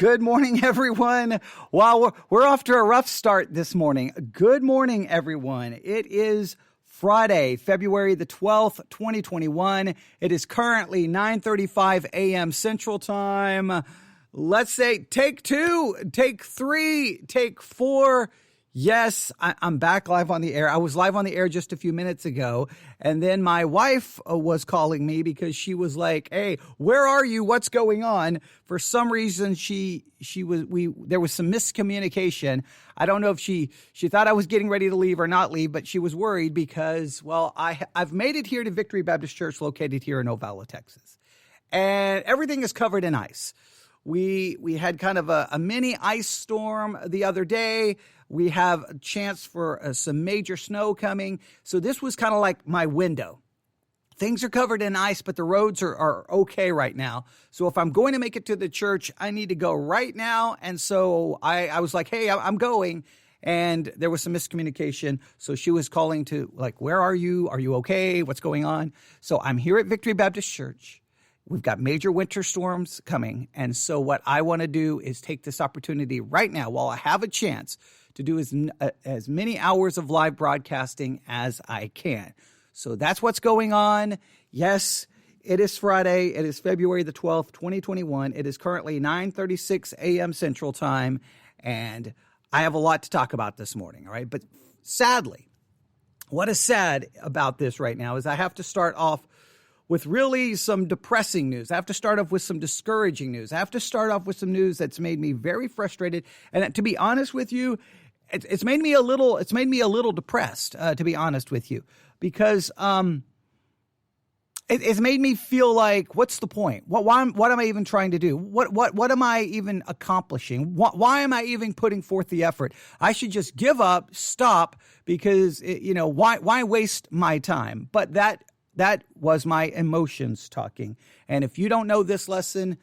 Good morning, everyone. Wow, we're off to a rough start this morning. Good morning, everyone. It is Friday, February the 12th, 2021. It is currently 9:35 a.m. Central Time. Let's say take two, take three, take four. Yes, I'm back live on the air. I was live on the air just a few minutes ago, and then my wife was calling me because she was like, "Hey, where are you? What's going on?" For some reason, there was some miscommunication. I don't know if she thought I was getting ready to leave or not leave, but she was worried because, well, I've made it here to Victory Baptist Church located here in Ocala, Texas, and everything is covered in ice. We had kind of a mini ice storm the other day. We have a chance for some major snow coming. So this was kind of like my window. Things are covered in ice, but the roads are okay right now. So if I'm going to make it to the church, I need to go right now. And so I was like, hey, I'm going. And there was some miscommunication. So she was calling to like, where are you? Are you okay? What's going on? So I'm here at Victory Baptist Church. We've got major winter storms coming. And so what I want to do is take this opportunity right now while I have a chance to do as many hours of live broadcasting as I can. So that's what's going on. Yes, it is Friday. It is February the 12th, 2021. It is currently 9:36 a.m. Central Time, and I have a lot to talk about this morning, all right? But sadly, what is sad about this right now is I have to start off with really some depressing news. I have to start off with some discouraging news. I have to start off with some news that's made me very frustrated. And to be honest with you, it's made me a little depressed, to be honest with you, because it's made me feel like, what's the point? What am I even trying to do? What am I even accomplishing? Why am I even putting forth the effort? I should just give up, stop, because why waste my time? But that was my emotions talking. And if you don't know this lesson,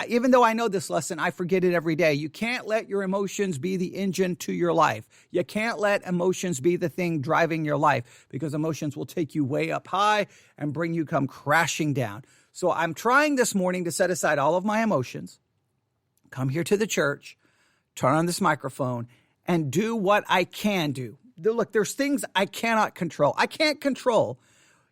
even though I know this lesson, I forget it every day. You can't let your emotions be the engine to your life. You can't let emotions be the thing driving your life, because emotions will take you way up high and bring you come crashing down. So I'm trying this morning to set aside all of my emotions, come here to the church, turn on this microphone, and do what I can do. Look, there's things I cannot control. I can't control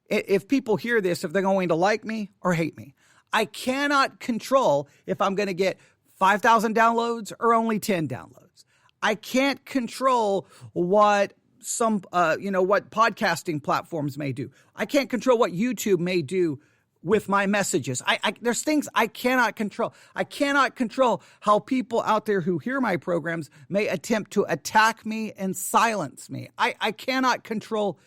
if people hear this, if they're going to like me or hate me. I cannot control if I'm going to get 5,000 downloads or only 10 downloads. I can't control what what podcasting platforms may do. I can't control what YouTube may do with my messages. There's things I cannot control. I cannot control how people out there who hear my programs may attempt to attack me and silence me. I cannot control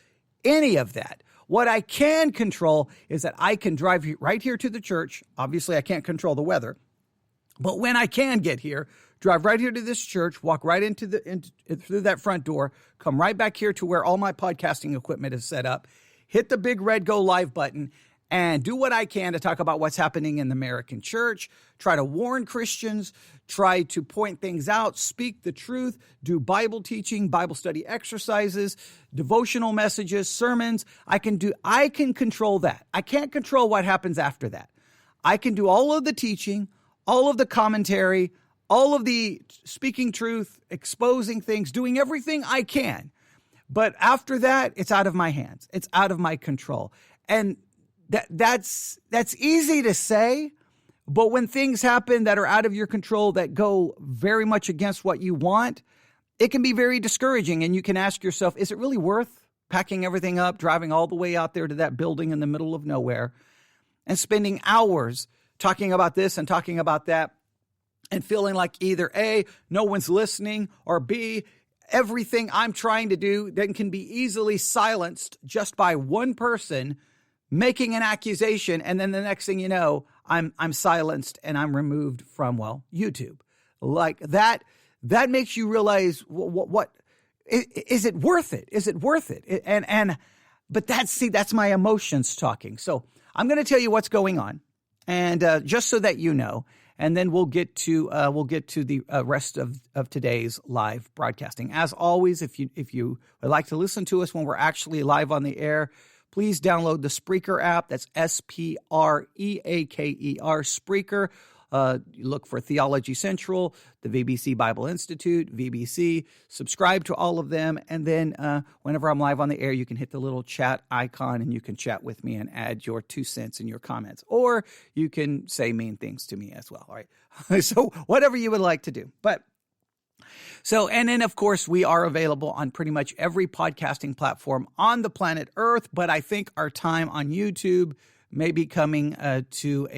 any of that. What I can control is that I can drive right here to the church. Obviously, I can't control the weather. But when I can get here, drive right here to this church, walk right through that front door, come right back here to where all my podcasting equipment is set up, hit the big red go live button, and do what I can to talk about what's happening in the American church, try to warn Christians, try to point things out, speak the truth, do Bible teaching, Bible study exercises, devotional messages, sermons. I can control that. I can't control what happens after that. I can do all of the teaching, all of the commentary, all of the speaking truth, exposing things, doing everything I can. But after that, it's out of my hands. It's out of my control. And that's easy to say, but when things happen that are out of your control that go very much against what you want, it can be very discouraging. And you can ask yourself, is it really worth packing everything up, driving all the way out there to that building in the middle of nowhere and spending hours talking about this and talking about that and feeling like either A, no one's listening, or B, everything I'm trying to do then can be easily silenced just by one person making an accusation, and then the next thing you know, I'm silenced and I'm removed from, YouTube. Like that makes you realize what is it worth it? Is it worth it? But that's my emotions talking. So I'm going to tell you what's going on, and just so that you know, and then we'll get to the rest of today's live broadcasting. As always, if you would like to listen to us when we're actually live on the air, please download the Spreaker app. That's Spreaker, Spreaker. You look for Theology Central, the VBC Bible Institute, VBC. Subscribe to all of them. And then whenever I'm live on the air, you can hit the little chat icon and you can chat with me and add your 2 cents in your comments. Or you can say mean things to me as well. All right. So whatever you would like to do. And then, of course, we are available on pretty much every podcasting platform on the planet Earth. But I think our time on YouTube may be coming to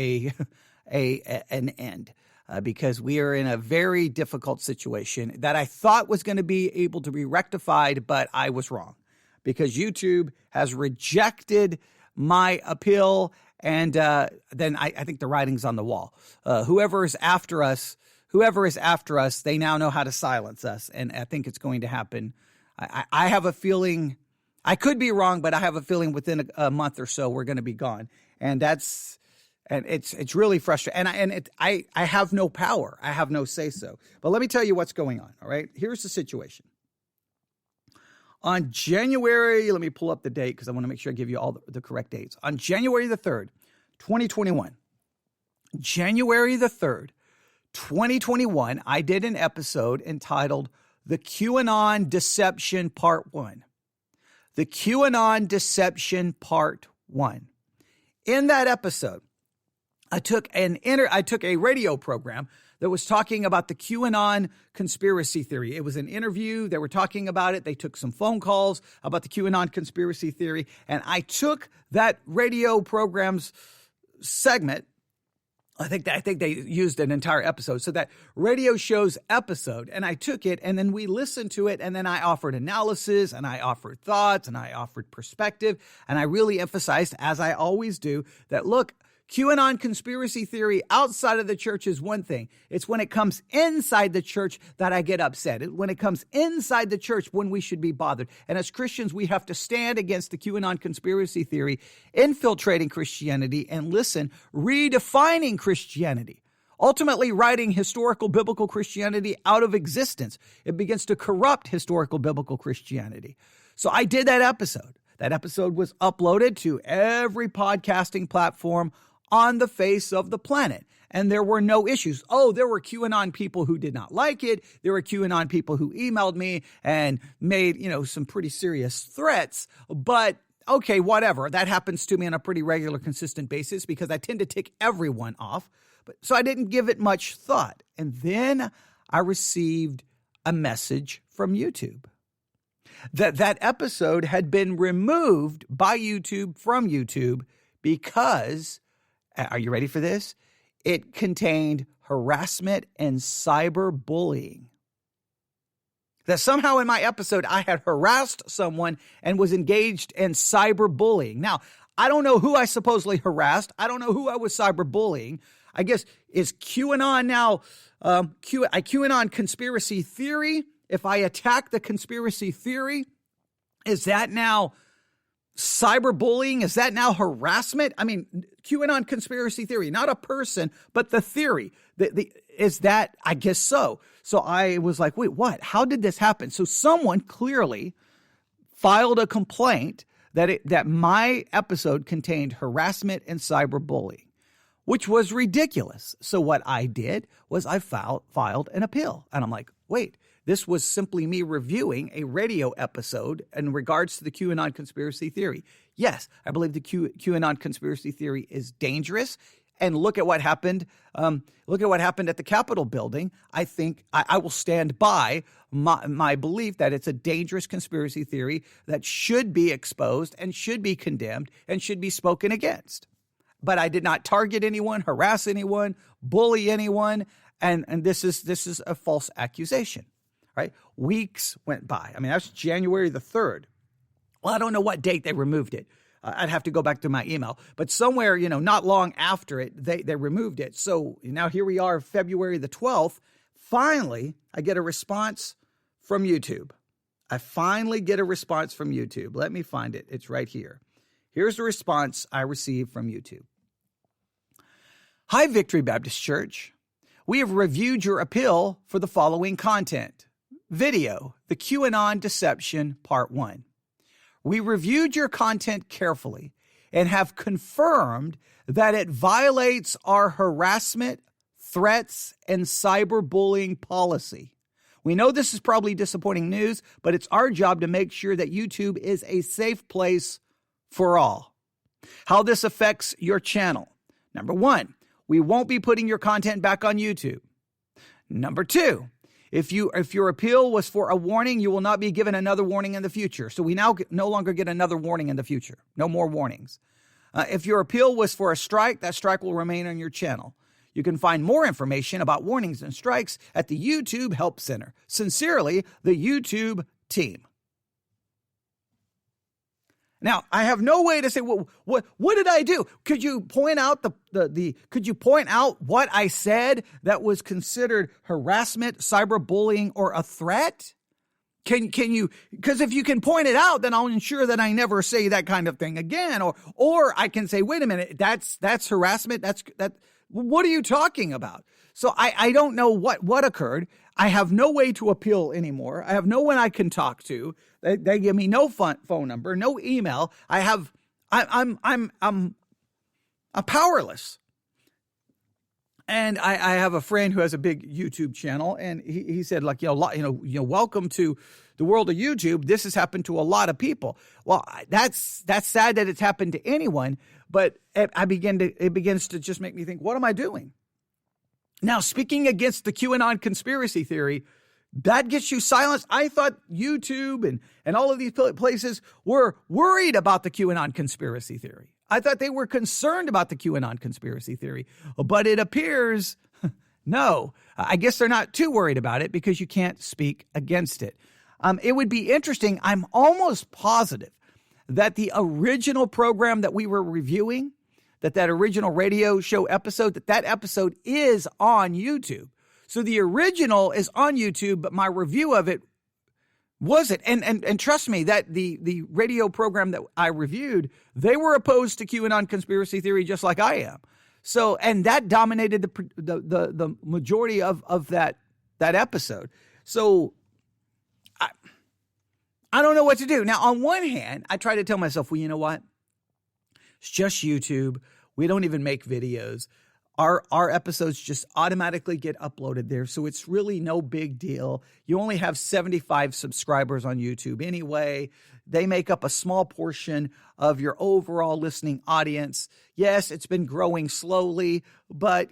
an end because we are in a very difficult situation that I thought was going to be able to be rectified, but I was wrong because YouTube has rejected my appeal. And then I think the writing's on the wall. Whoever is after us, they now know how to silence us. And I think it's going to happen. I have a feeling, I could be wrong, but I have a feeling within a month or so, we're going to be gone. And it's really frustrating. And I have no power. I have no say so. But let me tell you what's going on. All right. Here's the situation. On January, let me pull up the date because I want to make sure I give you all the correct dates. On January the 3rd, 2021, January the 3rd, 2021, I did an episode entitled The QAnon Deception Part 1. The QAnon Deception Part 1. In that episode, I took a radio program that was talking about the QAnon conspiracy theory. It was an interview. They were talking about it. They took some phone calls about the QAnon conspiracy theory. And I took that radio program's segment. I think they used an entire episode. So that radio show's episode, and I took it, and then we listened to it, and then I offered analysis, and I offered thoughts, and I offered perspective, and I really emphasized, as I always do, that look, QAnon conspiracy theory outside of the church is one thing. It's when it comes inside the church that I get upset. When it comes inside the church when we should be bothered. And as Christians, we have to stand against the QAnon conspiracy theory, infiltrating Christianity, and listen, redefining Christianity. Ultimately writing historical biblical Christianity out of existence. It begins to corrupt historical biblical Christianity. So I did that episode. That episode was uploaded to every podcasting platform on the face of the planet. And there were no issues. Oh, there were QAnon people who did not like it. There were QAnon people who emailed me and made, some pretty serious threats. But okay, whatever. That happens to me on a pretty regular, consistent basis because I tend to tick everyone off. So I didn't give it much thought. And then I received a message from YouTube that episode had been removed by YouTube from YouTube because, are you ready for this? It contained harassment and cyberbullying. That somehow in my episode, I had harassed someone and was engaged in cyberbullying. Now, I don't know who I supposedly harassed. I don't know who I was cyberbullying. I guess, is QAnon now, QAnon conspiracy theory? If I attack the conspiracy theory, is that now cyberbullying? Is that now harassment? I mean, QAnon conspiracy theory, not a person, but the theory. Is that? I guess so. So I was like, wait, what? How did this happen? So someone clearly filed a complaint that my episode contained harassment and cyberbullying, which was ridiculous. So what I did was I filed an appeal. And I'm like, wait, this was simply me reviewing a radio episode in regards to the QAnon conspiracy theory. Yes, I believe the QAnon conspiracy theory is dangerous. And look at what happened. Look at what happened at the Capitol building. I think I will stand by my belief that it's a dangerous conspiracy theory that should be exposed and should be condemned and should be spoken against. But I did not target anyone, harass anyone, bully anyone, and this is a false accusation. Right? Weeks went by. I mean, that's January the 3rd. Well, I don't know what date they removed it. I'd have to go back to my email. But somewhere, not long after it, they removed it. So now here we are, February the 12th. Finally, I get a response from YouTube. I finally get a response from YouTube. Let me find it. It's right here. Here's the response I received from YouTube. Hi, Victory Baptist Church. We have reviewed your appeal for the following content. Video, the QAnon Deception Part 1. We reviewed your content carefully and have confirmed that it violates our harassment, threats, and cyberbullying policy. We know this is probably disappointing news, but it's our job to make sure that YouTube is a safe place for all. How this affects your channel. Number 1, we won't be putting your content back on YouTube. Number 2, if your appeal was for a warning, you will not be given another warning in the future. So we now no longer get another warning in the future. No more warnings. If your appeal was for a strike, that strike will remain on your channel. You can find more information about warnings and strikes at the YouTube Help Center. Sincerely, the YouTube team. Now, I have no way to say, well, what did I do? Could you point out could you point out what I said that was considered harassment, cyberbullying, or a threat? Can you, because if you can point it out, then I'll ensure that I never say that kind of thing again. Or I can say, wait a minute, that's harassment. What are you talking about? So I don't know what occurred. I have no way to appeal anymore. I have no one I can talk to. They give me no phone number, no email. I'm powerless. And I have a friend who has a big YouTube channel, and he said, like, welcome to the world of YouTube. This has happened to a lot of people. Well, that's sad that it's happened to anyone, but it begins to just make me think, what am I doing? Now, speaking against the QAnon conspiracy theory, that gets you silenced. I thought YouTube and all of these places were worried about the QAnon conspiracy theory. I thought they were concerned about the QAnon conspiracy theory, but it appears, no. I guess they're not too worried about it because you can't speak against it. It would be interesting. I'm almost positive that the original program that we were reviewing, that original radio show episode, that episode is on YouTube. So the original is on YouTube, but my review of it wasn't. And trust me, that the radio program that I reviewed, they were opposed to QAnon conspiracy theory just like I am. So, and that dominated the majority of that episode. So I don't know what to do. Now, on one hand, I try to tell myself, well, you know what? It's just YouTube. We don't even make videos. Our episodes just automatically get uploaded there, so it's really no big deal. You only have 75 subscribers on YouTube anyway. They make up a small portion of your overall listening audience. Yes, it's been growing slowly, but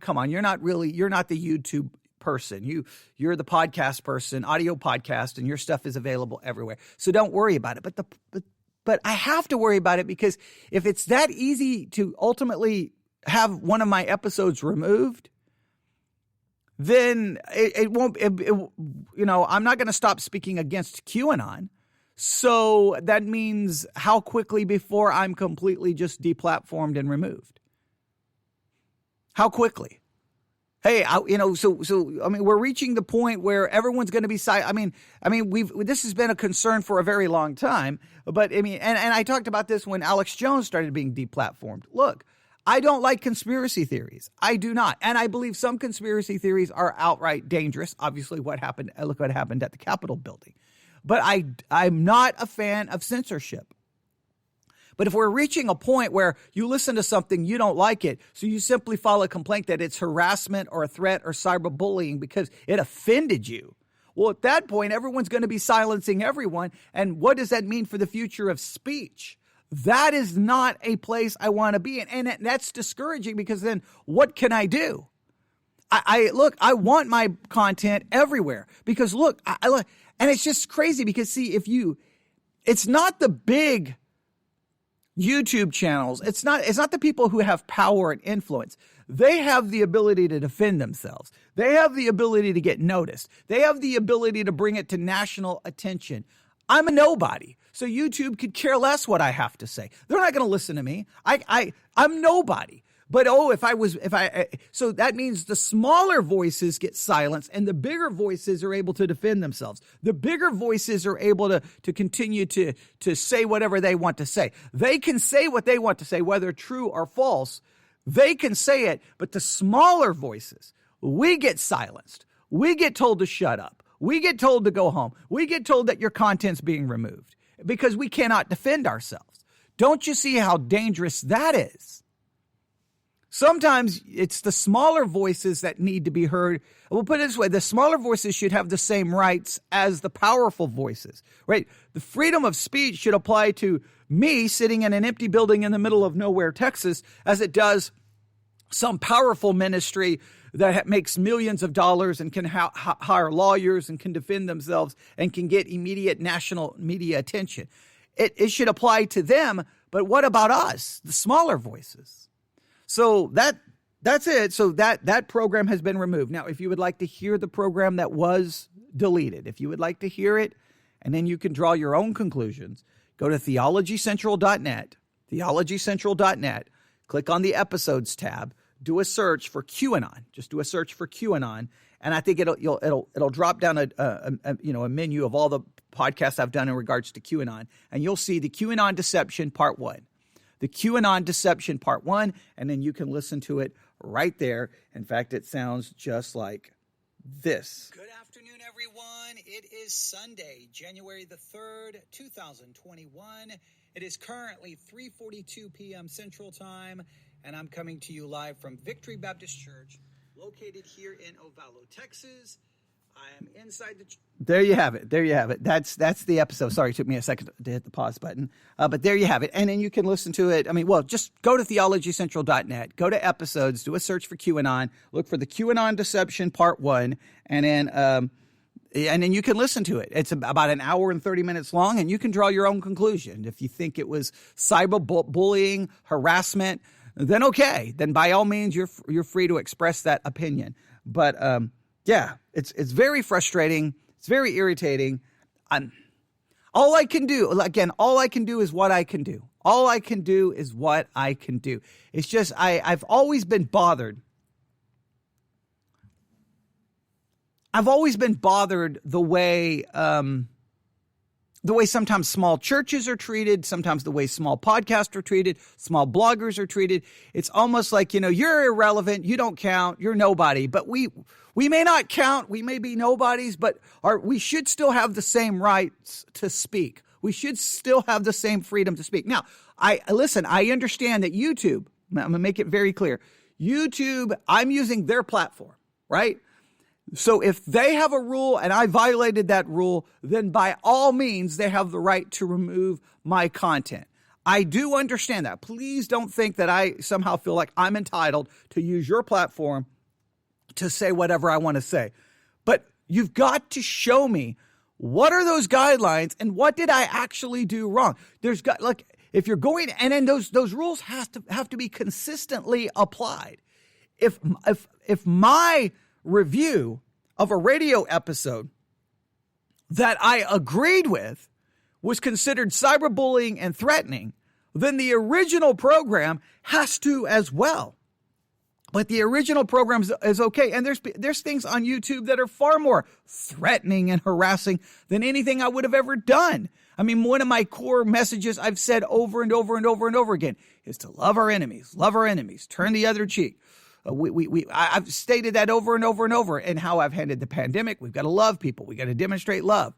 come on, you're not the YouTube person. You're the podcast person, audio podcast, and your stuff is available everywhere. So don't worry about it. But I have to worry about it because if it's that easy to ultimately have one of my episodes removed, then it won't, I'm not going to stop speaking against QAnon. So that means how quickly before I'm completely just deplatformed and removed? How quickly? Hey, we're reaching the point where everyone's going to be silent. This has been a concern for a very long time, but and I talked about this when Alex Jones started being deplatformed. Look, I don't like conspiracy theories. I do not. And I believe some conspiracy theories are outright dangerous. Obviously, look what happened at the Capitol building. But I'm not a fan of censorship. But if we're reaching a point where you listen to something, you don't like it, so you simply file a complaint that it's harassment or a threat or cyberbullying because it offended you, well, at that point, everyone's going to be silencing everyone. And what does that mean for the future of speech? That is not a place I want to be in. And that's discouraging because then what can I do? I want my content everywhere because look, and it's just crazy because see, it's not the big YouTube channels. It's not the people who have power and influence. They have the ability to defend themselves. They have the ability to get noticed. They have the ability to bring it to national attention. I'm a nobody. So YouTube could care less what I have to say. They're not going to listen to me. I'm nobody. But so that means the smaller voices get silenced and the bigger voices are able to defend themselves. The bigger voices are able to continue to say whatever they want to say. They can say what they want to say, whether true or false. They can say it, but the smaller voices, we get silenced. We get told to shut up. We get told to go home. We get told that your content's being removed because we cannot defend ourselves. Don't you see how dangerous that is? Sometimes it's the smaller voices that need to be heard. We'll put it this way. The smaller voices should have the same rights as the powerful voices, right? The freedom of speech should apply to me sitting in an empty building in the middle of nowhere, Texas, as it does some powerful ministry that makes millions of dollars and can hire lawyers and can defend themselves and can get immediate national media attention. It should apply to them, but what about us, the smaller voices? So that's it. So that program has been removed. Now, if you would like to hear the program that was deleted, if you would like to hear it, and then you can draw your own conclusions, go to theologycentral.net, theologycentral.net, click on the episodes tab, do a search for QAnon. Just do a search for QAnon, and I think it'll drop down a menu of all the podcasts I've done in regards to QAnon, and you'll see the QAnon Deception Part 1. The QAnon Deception Part 1, and then you can listen to it right there. In fact, it sounds just like this. Good afternoon, everyone. It is Sunday, January the 3rd, 2021. It is currently 3:42 p.m. Central Time, and I'm coming to you live from Victory Baptist Church, located here in Ovalo, Texas. I am inside the... There you have it. There you have it. That's the episode. Sorry, it took me a second to hit the pause button. But there you have it. And then you can listen to it. Just go to theologycentral.net, go to episodes, do a search for QAnon, look for the QAnon Deception Part 1, and then you can listen to it. It's about an hour and 30 minutes long, and you can draw your own conclusion. If you think it was cyberbullying, harassment, then okay. Then by all means, you're free to express that opinion. But yeah, it's very frustrating. It's very irritating. All I can do is what I can do. All I can do is what I can do. It's just I've always been bothered. I've always been bothered the way sometimes small churches are treated, sometimes the way small podcasts are treated, small bloggers are treated. It's almost like, you're irrelevant, you don't count, you're nobody. But we may not count, we may be nobodies, but we should still have the same rights to speak. We should still have the same freedom to speak. Now, I understand that YouTube, I'm going to make it very clear, YouTube, I'm using their platform, right? So if they have a rule and I violated that rule, then by all means, they have the right to remove my content. I do understand that. Please don't think that I somehow feel like I'm entitled to use your platform to say whatever I want to say. But you've got to show me what are those guidelines and what did I actually do wrong? If you're going, and then those rules have to be consistently applied. If my review of a radio episode that I agreed with was considered cyberbullying and threatening, then the original program has to as well. But the original program is okay. And there's things on YouTube that are far more threatening and harassing than anything I would have ever done. One of my core messages I've said over and over and over and over again is to love our enemies, turn the other cheek. I've stated that over and over and over, and how I've handled the pandemic. We've got to love people. We got to demonstrate love.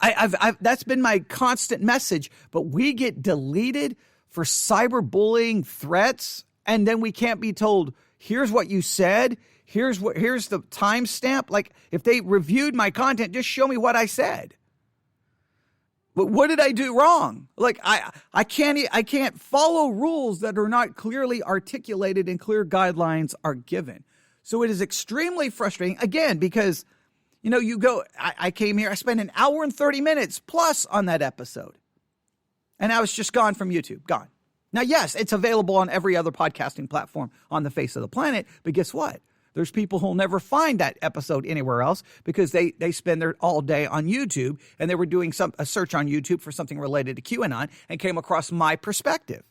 That's been my constant message. But we get deleted for cyberbullying threats, and then we can't be told, here's what you said. Here's the timestamp. Like, if they reviewed my content, just show me what I said. But what did I do wrong? Like, I can't follow rules that are not clearly articulated and clear guidelines are given. So it is extremely frustrating, again, because, I came here, I spent an hour and 30 minutes plus on that episode. And I was just gone from YouTube, gone. Now, yes, it's available on every other podcasting platform on the face of the planet, but guess what? There's people who'll never find that episode anywhere else because they spend their all day on YouTube, and they were doing a search on YouTube for something related to QAnon and came across my perspective.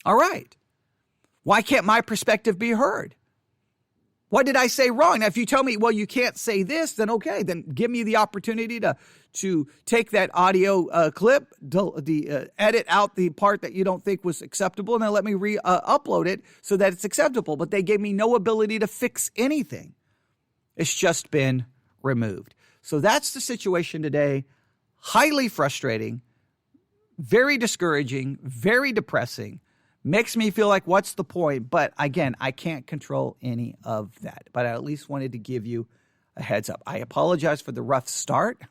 All right. Why can't my perspective be heard? What did I say wrong? Now, if you tell me, well, you can't say this, then okay, then give me the opportunity to take that audio clip, edit out the part that you don't think was acceptable, and then let me upload it so that it's acceptable. But they gave me no ability to fix anything. It's just been removed. So that's the situation today. Highly frustrating, very discouraging, very depressing. Makes me feel like, what's the point? But again, I can't control any of that. But I at least wanted to give you a heads up. I apologize for the rough start.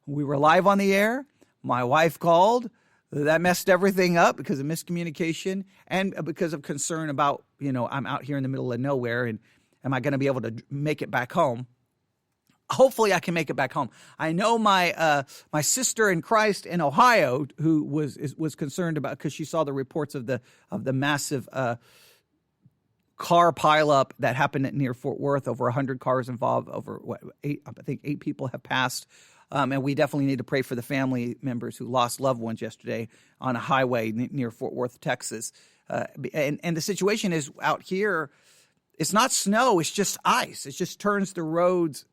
We were live on the air. My wife called. That messed everything up because of miscommunication and because of concern about, I'm out here in the middle of nowhere and am I going to be able to make it back home? Hopefully I can make it back home. I know my sister in Christ in Ohio who was concerned about, because she saw the reports of the massive car pileup that happened near Fort Worth. Over 100 cars involved. Over I think 8 people have passed. And we definitely need to pray for the family members who lost loved ones yesterday on a highway near Fort Worth, Texas. And the situation is out here, it's not snow, it's just ice. It just turns the roads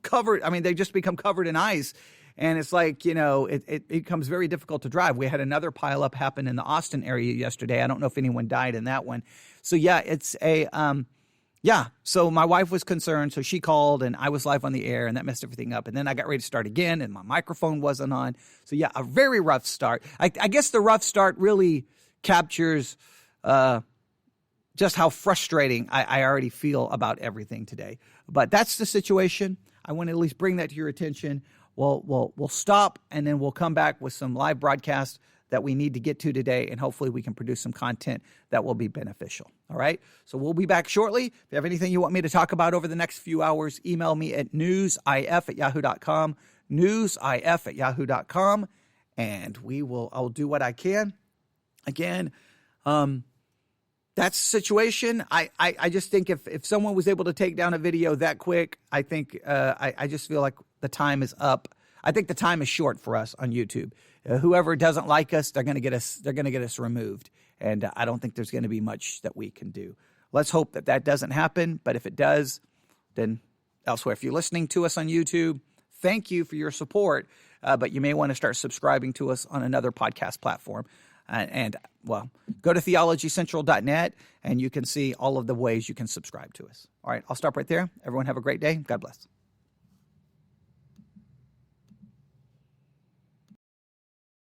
covered. I mean, they just become covered in ice. And it's like, it becomes very difficult to drive. We had another pileup happen in the Austin area yesterday. I don't know if anyone died in that one. So, yeah, it's so my wife was concerned. So she called and I was live on the air and that messed everything up. And then I got ready to start again and my microphone wasn't on. So, yeah, a very rough start. I guess the rough start really captures just how frustrating I already feel about everything today. But that's the situation. I want to at least bring that to your attention. We'll stop and then we'll come back with some live broadcasts that we need to get to today, and hopefully we can produce some content that will be beneficial. All right? So we'll be back shortly. If you have anything you want me to talk about over the next few hours, email me at newsif@yahoo.com, newsif@yahoo.com, and I'll do what I can. Again, that's the situation. I just think if someone was able to take down a video that quick, I think I just feel like the time is up. I think the time is short for us on YouTube. Whoever doesn't like us, they're going to get us removed, and I don't think there's going to be much that we can do. Let's hope that doesn't happen. But if it does, then elsewhere. If you're listening to us on YouTube, thank you for your support. But you may want to start subscribing to us on another podcast platform. Go to theologycentral.net and you can see all of the ways you can subscribe to us. All right, I'll stop right there. Everyone have a great day. God bless.